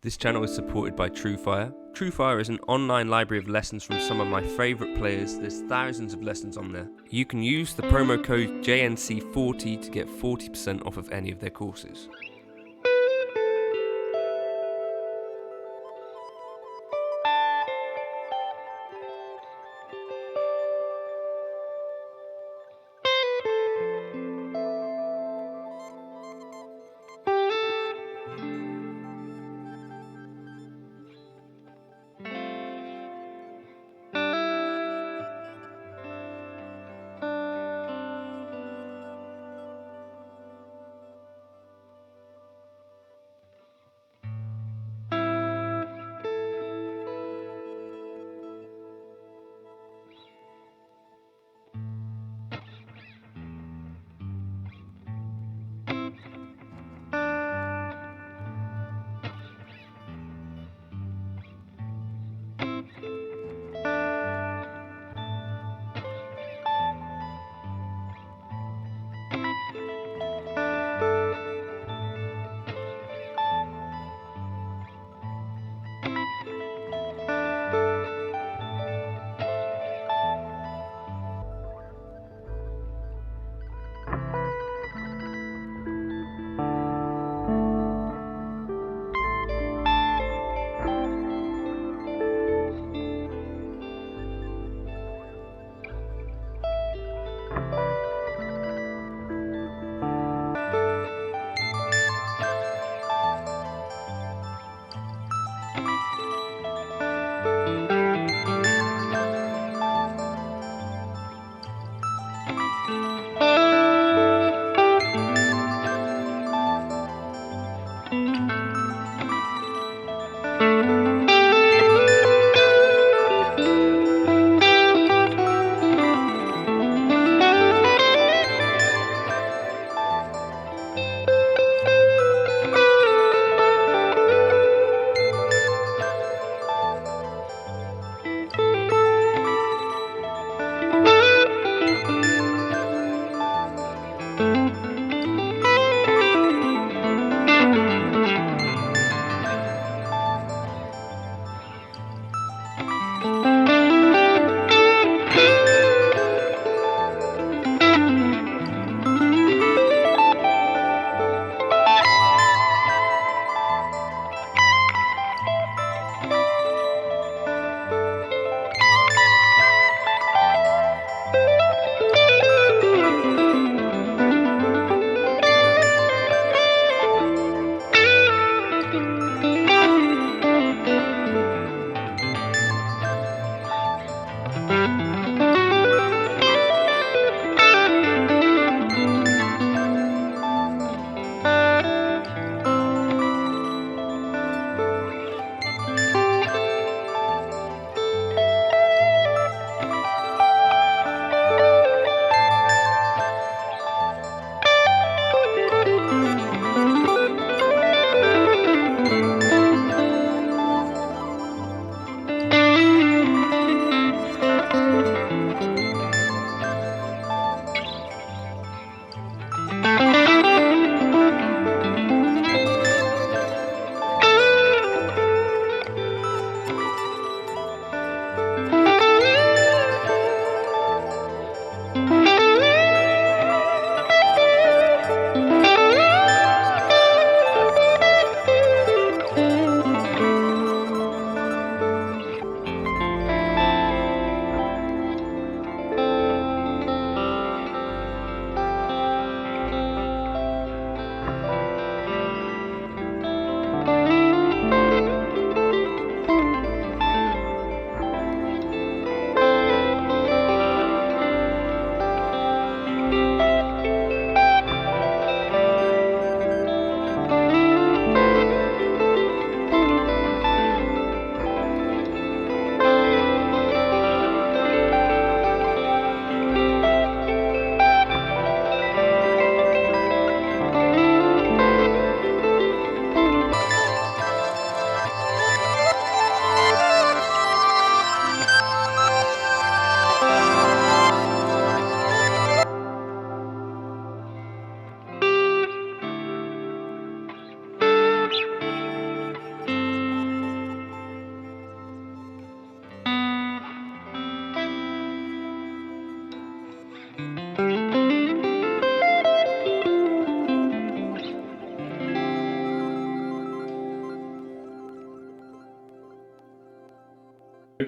This channel is supported by TrueFire. TrueFire is an online library of lessons from some of my favourite players. There's thousands of lessons on there. You can use the promo code JNC40 to get 40% off of any of their courses.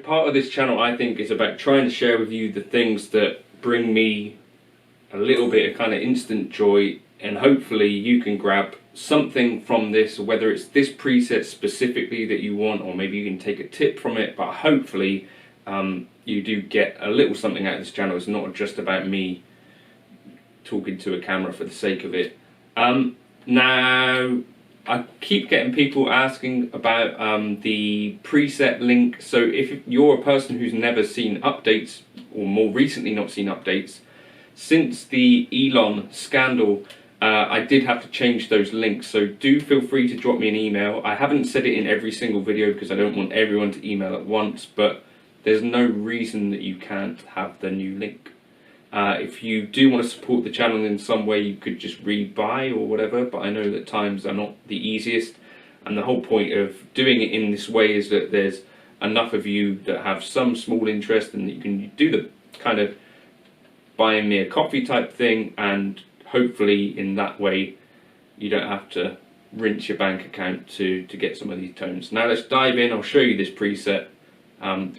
Part of this channel, I think, is about trying to share with you the things that bring me a little bit of kind of instant joy, and hopefully you can grab something from this, whether it's this preset specifically that you want, or maybe you can take a tip from it, but hopefully you do get a little something out of this channel. It's not just about me talking to a camera for the sake of it. Now, I keep getting people asking about the preset link. So if you're a person who's never seen updates, or more recently not seen updates, since the Elon scandal, I did have to change those links. So do feel free to drop me an email. I haven't said it in every single video because I don't want everyone to email at once, but there's no reason that you can't have the new link. If you do want to support the channel in some way, you could just rebuy or whatever, but I know that times are not the easiest, and the whole point of doing it in this way is that there's enough of you that have some small interest, and that you can do the kind of buying me a coffee type thing, and hopefully in that way you don't have to rinse your bank account to get some of these tones. Now let's dive in. I'll show you this preset.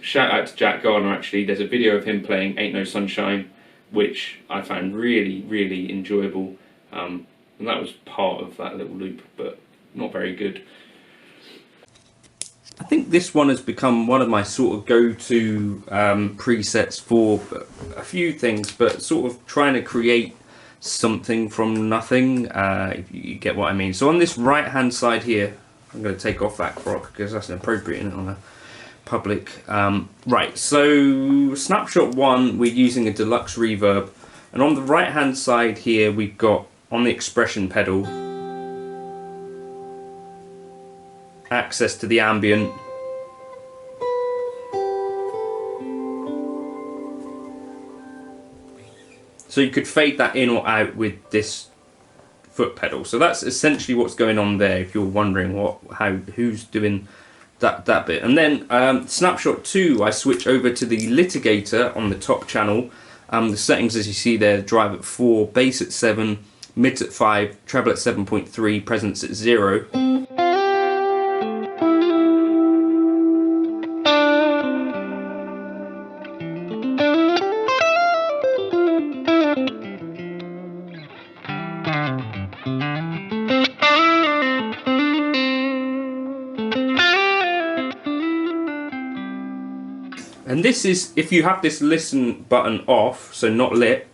Shout out to Jack Gardner, actually. There's a video of him playing Ain't No Sunshine, which I found really enjoyable, and that was part of that little loop, but not very good. I think this one has become one of my sort of go-to presets for a few things, but sort of trying to create something from nothing, if you get what I mean. So on this right hand side here, I'm going to take off that croc because that's inappropriate, isn't it, on a public. Right, so snapshot 1, we're using a deluxe reverb, and on the right hand side here we've got, on the expression pedal, access to the ambient, so you could fade that in or out with this foot pedal. So that's essentially what's going on there, if you're wondering who's doing that bit. And then snapshot 2, I switch over to the litigator on the top channel. The settings, as you see there, drive at 4, bass at 7, mids at 5, treble at 7.3, presence at 0. And this is, if you have this listen button off, so not lit,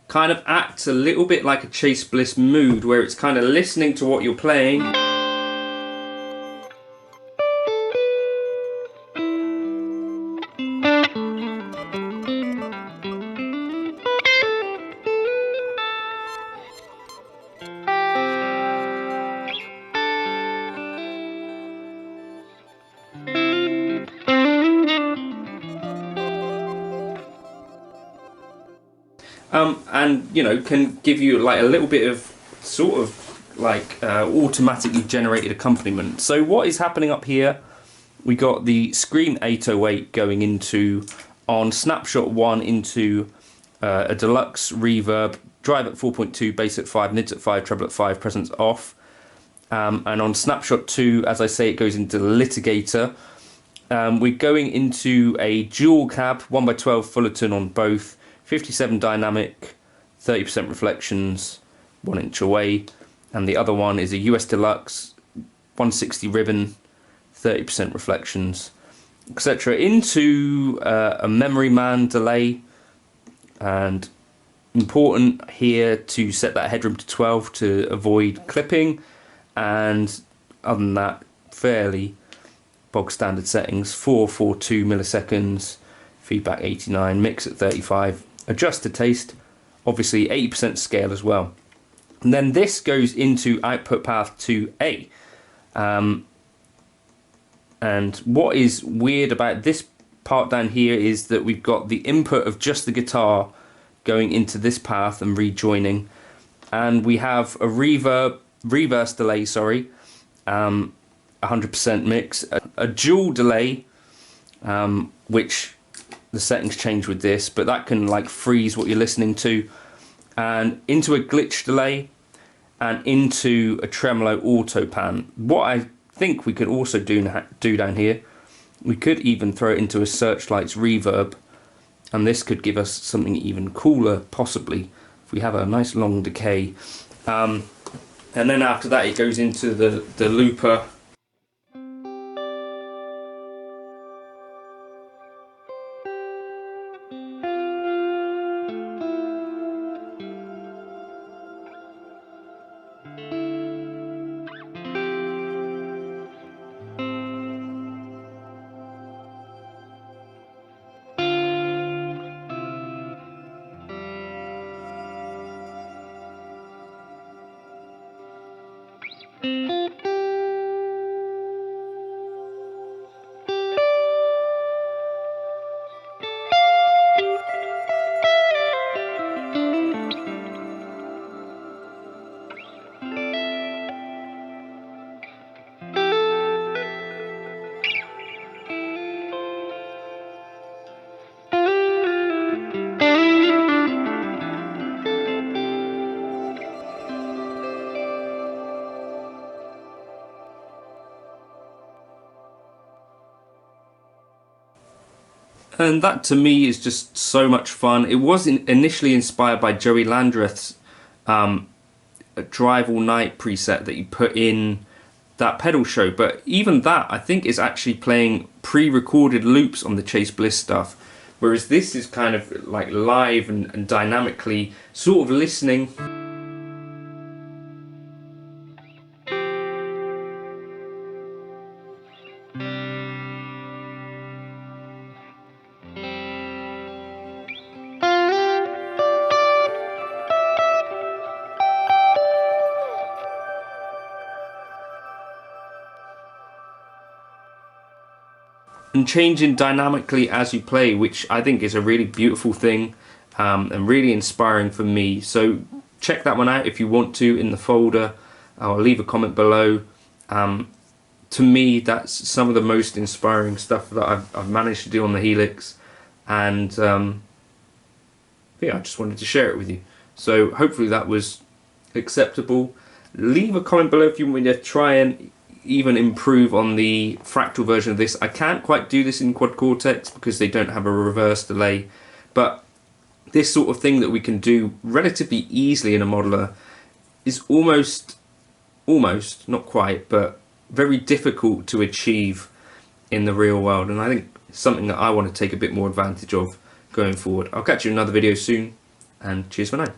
kind of acts a little bit like a Chase Bliss mood, where it's kind of listening to what you're playing. And you know, can give you like a little bit of sort of like automatically generated accompaniment. So what is happening up here, we got the Scream 808 going into, on snapshot 1, into a deluxe reverb, drive at 4.2, bass at 5, mids at 5, treble at 5, presence off. And on snapshot 2, as I say, it goes into the litigator. We're going into a dual cab, 1x12 Fullerton on both, 57 dynamic, 30% reflections, 1 inch away, and the other one is a US Deluxe, 160 ribbon, 30% reflections, etc. Into a Memory Man delay, and important here to set that headroom to 12 to avoid clipping, and other than that, fairly bog standard settings, 442 milliseconds, feedback 89, mix at 35, adjust to taste, obviously 80% scale as well. And then this goes into output path 2A. And what is weird about this part down here is that we've got the input of just the guitar going into this path and rejoining, and we have a reverse delay, 100% mix, a dual delay, which the settings change with this, but that can like freeze what you're listening to, and into a glitch delay, and into a tremolo auto pan. What I think we could also do down here, we could even throw it into a Searchlight's reverb, and this could give us something even cooler, possibly, if we have a nice long decay. And then after that it goes into the looper. And that to me is just so much fun. It was initially inspired by Joey Landreth's Drive All Night preset that you put in that pedal show, but even that I think is actually playing pre-recorded loops on the Chase Bliss stuff, whereas this is kind of like live and dynamically sort of listening. And changing dynamically as you play, which I think is a really beautiful thing and really inspiring for me. So check that one out if you want to in the folder. I'll leave a comment below. To me, that's some of the most inspiring stuff that I've managed to do on the Helix, and yeah, I just wanted to share it with you. So hopefully that was acceptable. Leave a comment below if you want me to try and even improve on the fractal version of this. I can't quite do this in Quad Cortex because they don't have a reverse delay, but this sort of thing that we can do relatively easily in a modeler is almost, not quite, but very difficult to achieve in the real world, and I think it's something that I want to take a bit more advantage of going forward. I'll catch you in another video soon, and cheers for now.